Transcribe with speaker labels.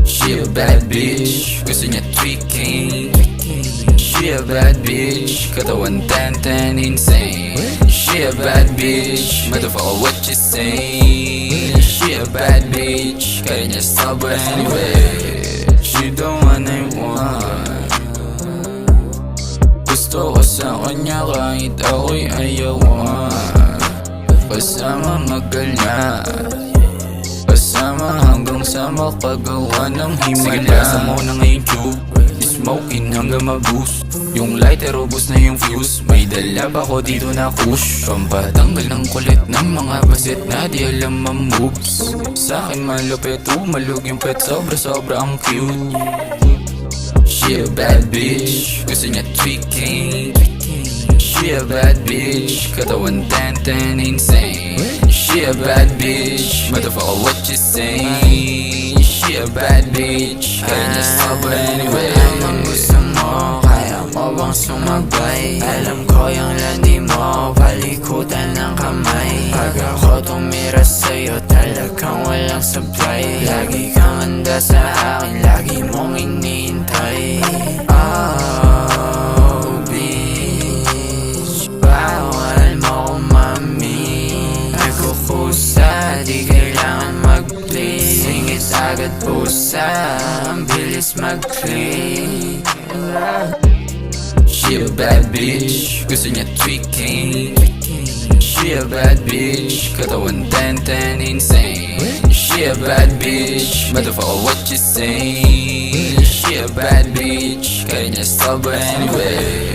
Speaker 1: She a bad bitch, gusto niya tweaking. She a bad bitch, katawan 10-10 insane. She a bad bitch, motherfucker what you say. She a bad bitch, kaya niya sober anyway. She the one I want. Gusto ko sa kanya kahit ako'y ayawan. Kasama magalma, kasama hanggang sa makagawa ng himala. Sige presa mo na ngayon tube, smoking hanggang maboost. Yung lighter ubos na yung fuse, may dala pa ko dito na kush. Pampatanggal ng kulit ng mga basit na di alam moves. Sa'kin malupit, umalog yung pet, sobra ang cute. She a bad bitch, gusto niya tweaking. She a bad bitch, katawan 10-10 insane. She a bad bitch, motherfucker what you say. She a bad bitch, kaya niya sober anyway.
Speaker 2: Alam gusto mo, kaya mo bang sumabay? Alam ko yung landi mo, palikutan ng kamay. Pag ako tumira sa'yo, talagang walang supply. Lagi kang handa sa akin, lagi mong iniintay. Oh, bitch, bawal mo kumami. Nagkukusa, di kailangan mag-please. Singit agad pusa, ang bilis mag-click.
Speaker 1: She a bad bitch, gusto niya tweaking. She a bad bitch, katawan 10-10 insane. She a bad bitch, motherfucker what you say. She a bad bitch, kaya niya sober anyway.